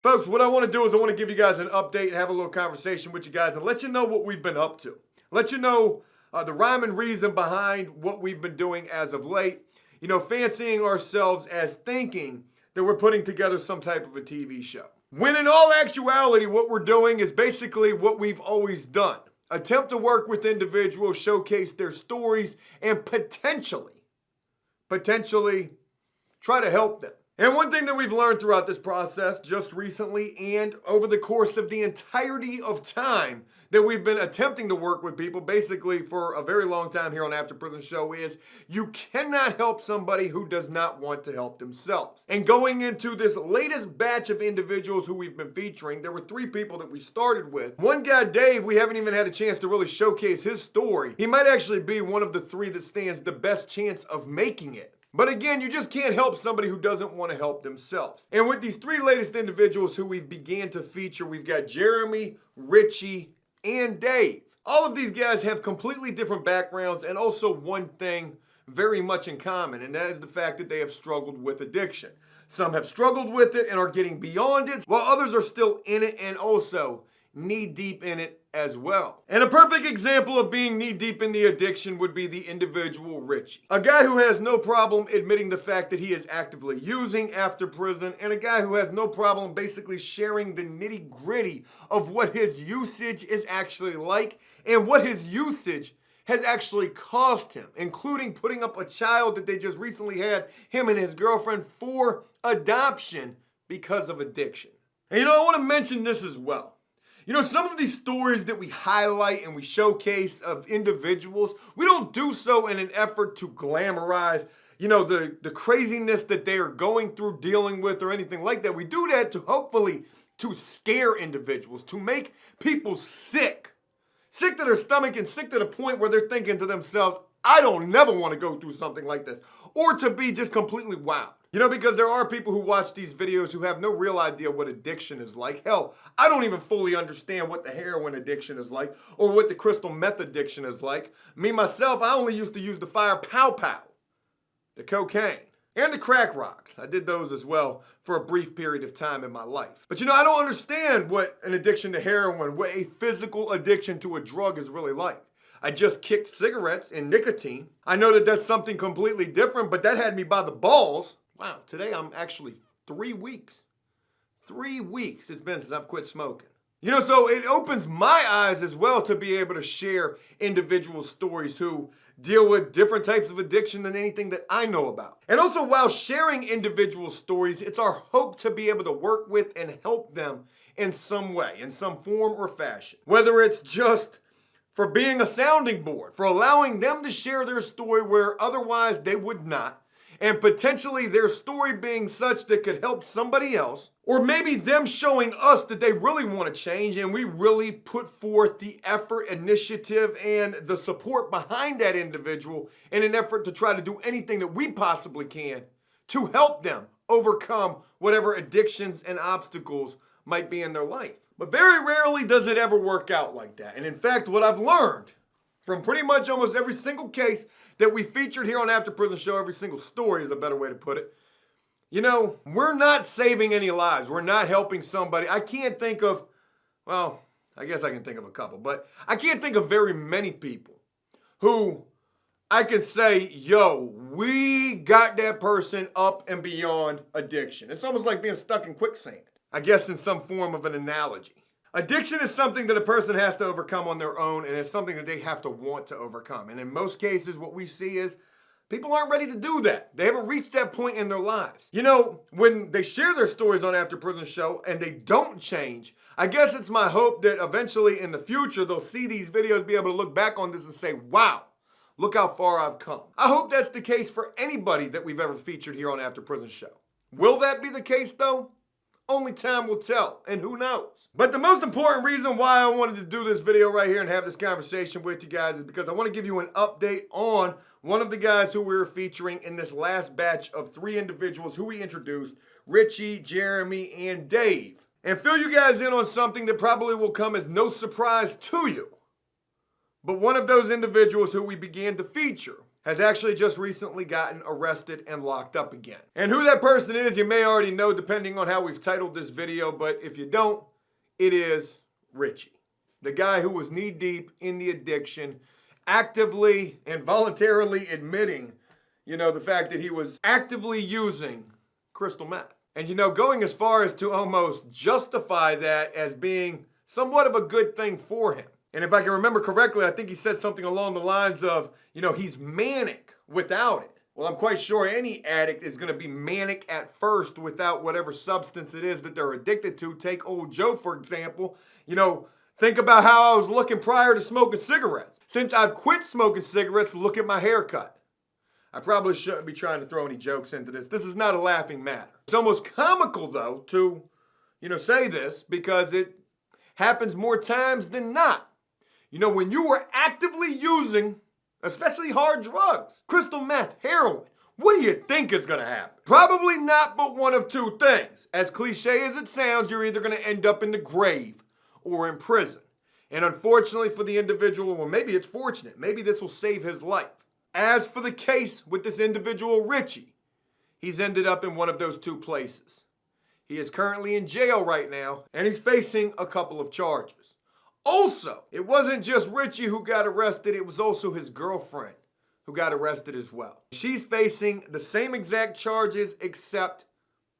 Folks, what I want to do is I want to give you guys an update and have a little conversation with you guys and let you know what we've been up to. Let you know the rhyme and reason behind what we've been doing as of late. You know, fancying ourselves as thinking that we're putting together some type of a TV show. When in all actuality, what we're doing is basically what we've always done. Attempt to work with individuals, showcase their stories, and potentially try to help them. And one thing that we've learned throughout this process just recently and over the course of the entirety of time that we've been attempting to work with people basically for a very long time here on After Prison Show is you cannot help somebody who does not want to help themselves. And going into this latest batch of individuals who we've been featuring, there were 3 people that we started with. One guy, Dave, we haven't even had a chance to really showcase his story. He might actually be one of the 3 that stands the best chance of making it. But again, you just can't help somebody who doesn't want to help themselves. And with these 3 latest individuals who we've began to feature, we've got Jeremy, Richie, and Dave. All of these guys have completely different backgrounds and also one thing very much in common, and that is the fact that they have struggled with addiction. Some have struggled with it and are getting beyond it, while others are still in it and also knee-deep in it as well. And a perfect example of being knee-deep in the addiction would be the individual Richie. A guy who has no problem admitting the fact that he is actively using after prison, and a guy who has no problem basically sharing the nitty-gritty of what his usage is actually like and what his usage has actually cost him, including putting up a child that they just recently had, him and his girlfriend, for adoption because of addiction. And you know, I want to mention this as well. You know, some of these stories that we highlight and we showcase of individuals, we don't do so in an effort to glamorize, you know, the craziness that they are going through, dealing with, or anything like that. We do that to hopefully to scare individuals, to make people sick. Sick to their stomach and sick to the point where they're thinking to themselves, I don't never want to go through something like this. Or to be just completely wild. You know, because there are people who watch these videos who have no real idea what addiction is like. Hell, I don't even fully understand what the heroin addiction is like or what the crystal meth addiction is like. Me, myself, I only used to use the fire pow-pow, the cocaine, and the crack rocks. I did those as well for a brief period of time in my life. But you know, I don't understand what an addiction to heroin, what a physical addiction to a drug is really like. I just kicked cigarettes and nicotine. I know that that's something completely different, but that had me by the balls. Wow, today I'm actually 3 weeks. 3 weeks it's been since I've quit smoking. You know, so it opens my eyes as well to be able to share individual stories who deal with different types of addiction than anything that I know about. And also, while sharing individual stories, it's our hope to be able to work with and help them in some way, in some form or fashion. Whether it's just for being a sounding board, for allowing them to share their story where otherwise they would not, and potentially their story being such that could help somebody else, or maybe them showing us that they really want to change and we really put forth the effort, initiative, and the support behind that individual in an effort to try to do anything that we possibly can to help them overcome whatever addictions and obstacles might be in their life. But very rarely does it ever work out like that. And in fact, what I've learned from pretty much almost every single case that we featured here on After Prison Show, every single story is a better way to put it. You know, we're not saving any lives. We're not helping somebody. I can't think of, well, I guess I can think of a couple, but I can't think of very many people who I can say, yo, we got that person up and beyond addiction. It's almost like being stuck in quicksand, I guess in some form of an analogy. Addiction is something that a person has to overcome on their own, and it's something that they have to want to overcome. And in most cases, what we see is people aren't ready to do that. They haven't reached that point in their lives. You know, when they share their stories on After Prison Show and they don't change, I guess it's my hope that eventually in the future, they'll see these videos, be able to look back on this and say, wow, look how far I've come. I hope that's the case for anybody that we've ever featured here on After Prison Show. Will that be the case though? Only time will tell, and who knows? But the most important reason why I wanted to do this video right here and have this conversation with you guys is because I want to give you an update on one of the guys who we were featuring in this last batch of 3 individuals who we introduced, Richie, Jeremy, and Dave. And fill you guys in on something that probably will come as no surprise to you. But one of those individuals who we began to feature has actually just recently gotten arrested and locked up again. And who that person is, you may already know depending on how we've titled this video, but if you don't, it is Richie. The guy who was knee-deep in the addiction, actively and voluntarily admitting, the fact that he was actively using crystal meth. And, going as far as to almost justify that as being somewhat of a good thing for him. And if I can remember correctly, I think he said something along the lines of, he's manic without it. Well, I'm quite sure any addict is going to be manic at first without whatever substance it is that they're addicted to. Take old Joe, for example. Think about how I was looking prior to smoking cigarettes. Since I've quit smoking cigarettes, look at my haircut. I probably shouldn't be trying to throw any jokes into this. This is not a laughing matter. It's almost comical, though, to, say this because it happens more times than not. When you are actively using, especially hard drugs, crystal meth, heroin, what do you think is going to happen? Probably not but one of two things. As cliche as it sounds, you're either going to end up in the grave or in prison. And unfortunately for the individual, well, maybe it's fortunate. Maybe this will save his life. As for the case with this individual, Richie, he's ended up in one of those two places. He is currently in jail right now, and he's facing a couple of charges. Also, it wasn't just Richie who got arrested, it was also his girlfriend who got arrested as well. She's facing the same exact charges, except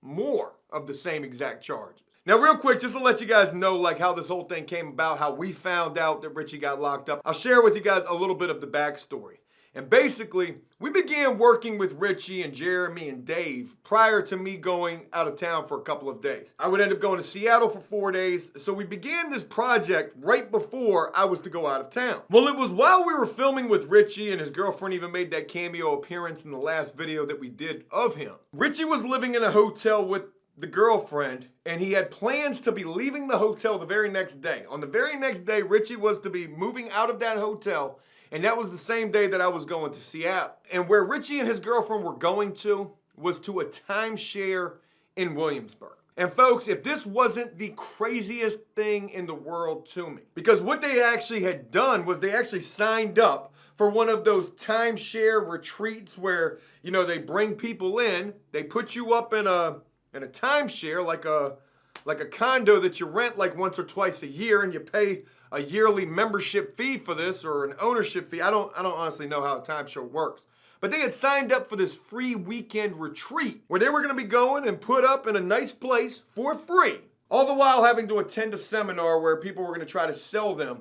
more of the same exact charges. Now, real quick, just to let you guys know, how this whole thing came about, how we found out that Richie got locked up, I'll share with you guys a little bit of the backstory. And basically, we began working with Richie and Jeremy and Dave prior to me going out of town for a couple of days. I would end up going to Seattle for 4 days, so we began this project right before I was to go out of town. Well, it was while we were filming with Richie, and his girlfriend even made that cameo appearance in the last video that we did of him. Richie was living in a hotel with the girlfriend, and he had plans to be leaving the hotel the very next day. On the very next day, Richie was to be moving out of that hotel, and that was the same day that I was going to Seattle. And where Richie and his girlfriend were going to was to a timeshare in Williamsburg. And folks, if this wasn't the craziest thing in the world to me, because what they actually had done was they actually signed up for one of those timeshare retreats where, they bring people in, they put you up in a timeshare, like a condo that you rent once or twice a year, and you pay a yearly membership fee for this, or an ownership fee. I don't honestly know how a timeshare works. But they had signed up for this free weekend retreat where they were going to be going and put up in a nice place for free, all the while having to attend a seminar where people were going to try to sell them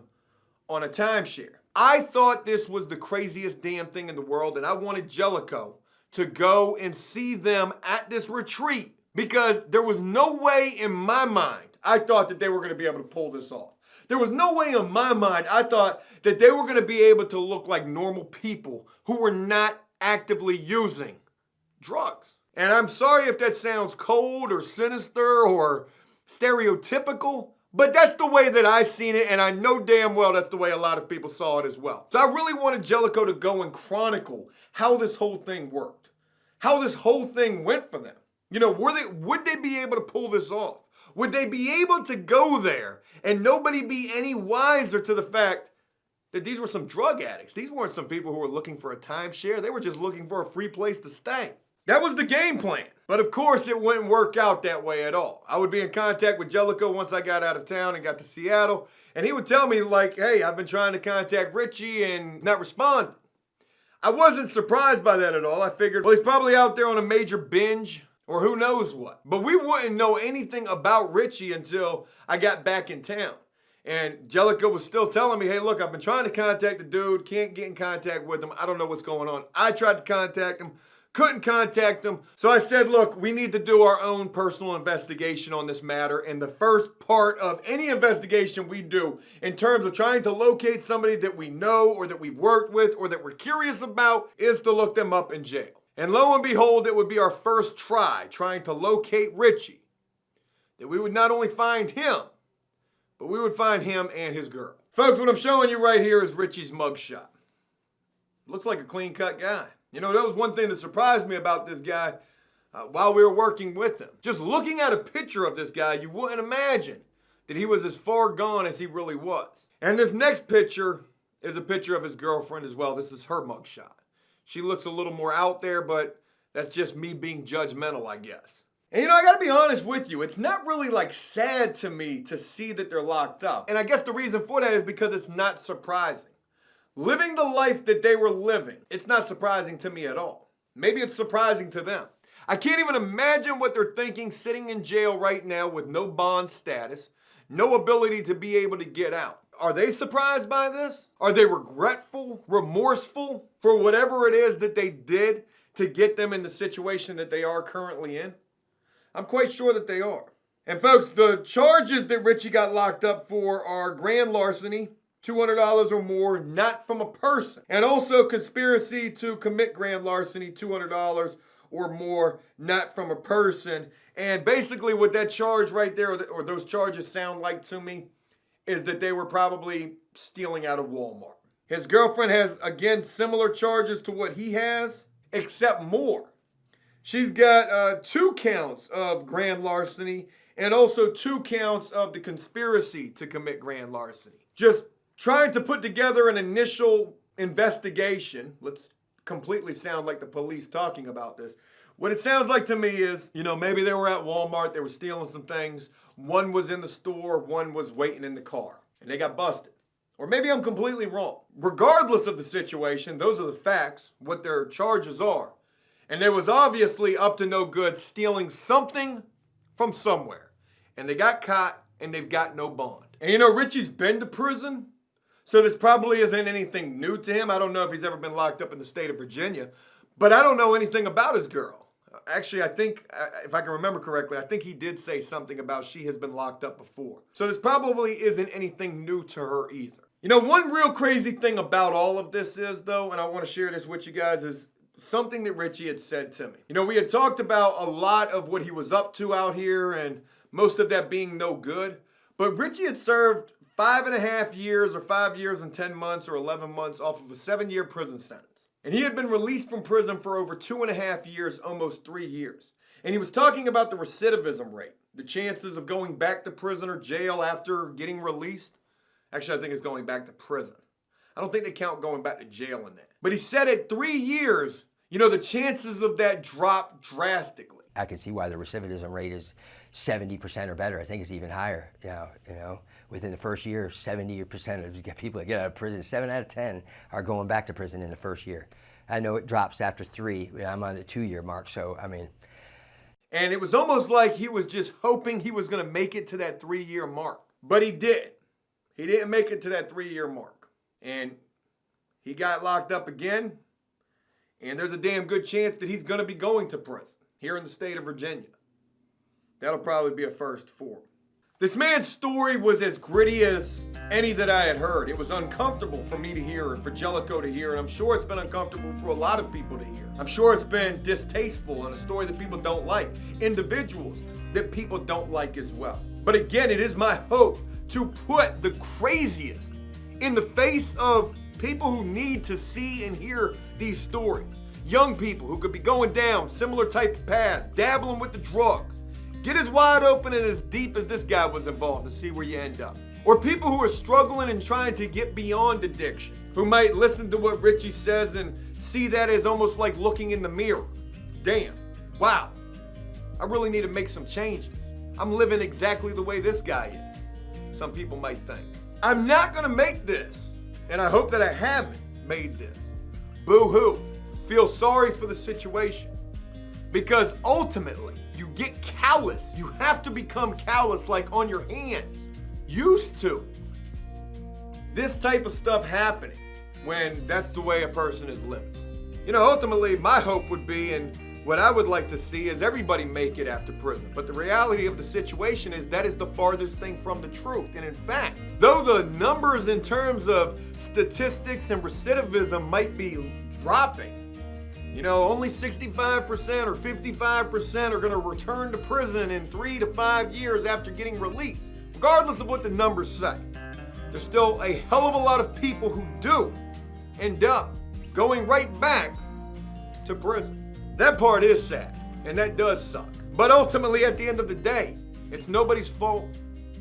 on a timeshare. I thought this was the craziest damn thing in the world, and I wanted Jellicoe to go and see them at this retreat because there was no way in my mind I thought that they were going to be able to pull this off. There was no way in my mind I thought that they were going to be able to look like normal people who were not actively using drugs. And I'm sorry if that sounds cold or sinister or stereotypical, but that's the way that I seen it, and I know damn well that's the way a lot of people saw it as well. So I really wanted Jellicoe to go and chronicle how this whole thing worked, how this whole thing went for them. Would they be able to pull this off? Would they be able to go there and nobody be any wiser to the fact that these were some drug addicts? These weren't some people who were looking for a timeshare. They were just looking for a free place to stay. That was the game plan. But of course, it wouldn't work out that way at all. I would be in contact with Jellicoe once I got out of town and got to Seattle, and he would tell me hey, I've been trying to contact Richie and not responding. I wasn't surprised by that at all. I figured, well, he's probably out there on a major binge, or who knows what. But we wouldn't know anything about Richie until I got back in town. And Jellicoe was still telling me, hey, look, I've been trying to contact the dude, can't get in contact with him. I don't know what's going on. I tried to contact him, couldn't contact him. So I said, look, we need to do our own personal investigation on this matter. And the first part of any investigation we do in terms of trying to locate somebody that we know or that we've worked with or that we're curious about is to look them up in jail. And lo and behold, it would be our first try trying to locate Richie, that we would not only find him, but we would find him and his girl. Folks, what I'm showing you right here is Richie's mugshot. Looks like a clean-cut guy. That was one thing that surprised me about this guy while we were working with him. Just looking at a picture of this guy, you wouldn't imagine that he was as far gone as he really was. And this next picture is a picture of his girlfriend as well. This is her mugshot. She looks a little more out there, but that's just me being judgmental, I guess. And I gotta be honest with you, it's not really like sad to me to see that they're locked up. And I guess the reason for that is because it's not surprising. Living the life that they were living, it's not surprising to me at all. Maybe it's surprising to them. I can't even imagine what they're thinking sitting in jail right now with no bond status, no ability to be able to get out. Are they surprised by this? Are they regretful, remorseful for whatever it is that they did to get them in the situation that they are currently in? I'm quite sure that they are. And folks, the charges that Richie got locked up for are grand larceny, $200 or more, not from a person. And also conspiracy to commit grand larceny, $200 or more, not from a person. And basically what that charge right there, or those charges sound like to me, is that they were probably stealing out of Walmart. His girlfriend has, again, similar charges to what he has, except more. She's got 2 counts of grand larceny and also 2 counts of the conspiracy to commit grand larceny. Just trying to put together an initial investigation. Let's completely sound like the police talking about this. What it sounds like to me is, maybe they were at Walmart, they were stealing some things. One was in the store, one was waiting in the car, and they got busted. Or maybe I'm completely wrong. Regardless of the situation, those are the facts, what their charges are. And they was obviously up to no good stealing something from somewhere. And they got caught, and they've got no bond. And Richie's been to prison, so this probably isn't anything new to him. I don't know if he's ever been locked up in the state of Virginia, but I don't know anything about his girl. Actually, I think, if I can remember correctly, I think he did say something about she has been locked up before. So this probably isn't anything new to her either. One real crazy thing about all of this is, though, and I want to share this with you guys, is something that Richie had said to me. We had talked about a lot of what he was up to out here, and most of that being no good. But Richie had served 5.5 years, or 5 years and 10 months, or 11 months off of a 7-year prison sentence. And he had been released from prison for over 2.5 years, almost 3 years. And he was talking about the recidivism rate, the chances of going back to prison or jail after getting released. Actually, I think it's going back to prison. I don't think they count going back to jail in that. But he said at 3 years, the chances of that drop drastically. I can see why the recidivism rate is 70% or better. I think it's even higher. Within the first year, 70% of people that get out of prison, 7 out of 10 are going back to prison in the first year. I know it drops after 3. I'm on the 2-year mark, so I mean. And it was almost like he was just hoping he was going to make it to that 3-year mark. But he did. He didn't make it to that 3-year mark. And he got locked up again. And there's a damn good chance that he's going to be going to prison here in the state of Virginia. That'll probably be a first for him. This man's story was as gritty as any that I had heard. It was uncomfortable for me to hear and for Jellicoe to hear, and I'm sure it's been uncomfortable for a lot of people to hear. I'm sure it's been distasteful and a story that people don't like, individuals that people don't like as well. But again, it is my hope to put the craziest in the face of people who need to see and hear these stories. Young people who could be going down similar type of paths, dabbling with the drugs. Get as wide open and as deep as this guy was involved to see where you end up. Or people who are struggling and trying to get beyond addiction, who might listen to what Richie says and see that as almost like looking in the mirror. Damn, wow, I really need to make some changes. I'm living exactly the way this guy is, some people might think. I'm not gonna make this, and I hope that I haven't made this. Boo-hoo, feel sorry for the situation. Because ultimately, you get callous. You have to become callous, like on your hands. Used to. This type of stuff happening when that's the way a person is living. Ultimately, my hope would be, and what I would like to see, is everybody make it after prison. But the reality of the situation is that is the farthest thing from the truth. And in fact, though the numbers in terms of statistics and recidivism might be dropping, only 65% or 55% are going to return to prison in 3 to 5 years after getting released. Regardless of what the numbers say, there's still a hell of a lot of people who do end up going right back to prison. That part is sad, and that does suck. But ultimately, at the end of the day, it's nobody's fault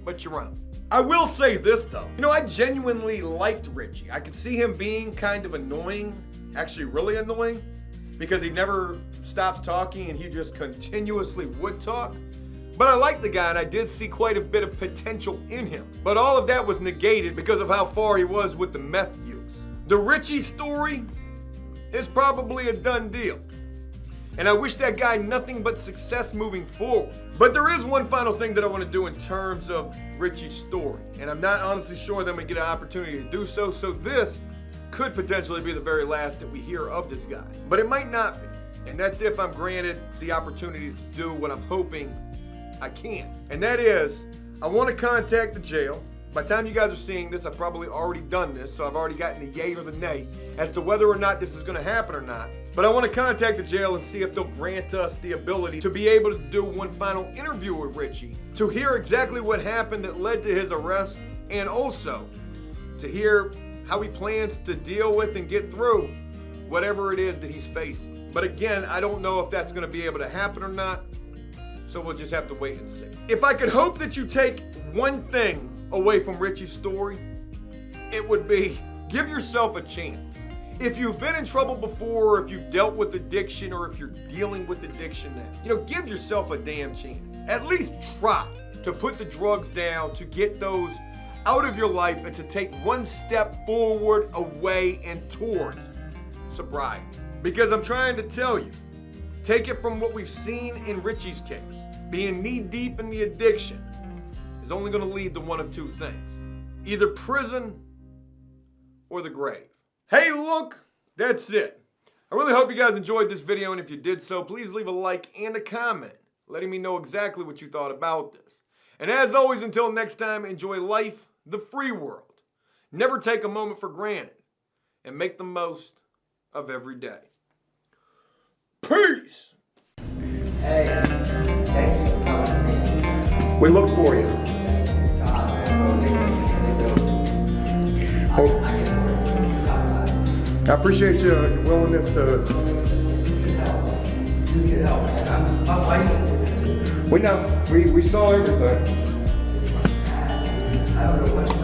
but your own. I will say this though. You know, I genuinely liked Richie. I could see him being kind of annoying, actually really annoying, because he never stops talking and he just continuously would talk. But I liked the guy and I did see quite a bit of potential in him. But all of that was negated because of how far he was with the meth use. The Ritchies Story is probably a done deal. And I wish that guy nothing but success moving forward. But there is one final thing that I want to do in terms of Ritchies Story. And I'm not honestly sure that I'm going to get an opportunity to do so. So this could potentially be the very last that we hear of this guy. But it might not be. And that's if I'm granted the opportunity to do what I'm hoping I can. And that is, I want to contact the jail. By the time you guys are seeing this, I've probably already done this, so I've already gotten the yay or the nay as to whether or not this is going to happen or not. But I want to contact the jail and see if they'll grant us the ability to be able to do one final interview with Richie, to hear exactly what happened that led to his arrest, and also to hear how he plans to deal with and get through whatever it is that he's facing. But again, I don't know if that's going to be able to happen or not, so we'll just have to wait and see. If I could hope that you take one thing away from Ritchie's story, it would be give yourself a chance. If you've been in trouble before, or if you've dealt with addiction, or if you're dealing with addiction now, give yourself a damn chance. At least try to put the drugs down, to get those out of your life, and to take one step forward, away, and towards sobriety. Because I'm trying to tell you, take it from what we've seen in Richie's case, being knee deep in the addiction is only going to lead to one of two things. Either prison or the grave. Hey, look, that's it. I really hope you guys enjoyed this video, and if you did so, please leave a like and a comment letting me know exactly what you thought about this. And as always, until next time, enjoy life, the free world. Never take a moment for granted, and make the most of every day. Peace! Hey, thank you for coming to see me. We look for you. I appreciate your willingness to... Just get help, man. I'm fighting. We know. We saw everything. I don't know what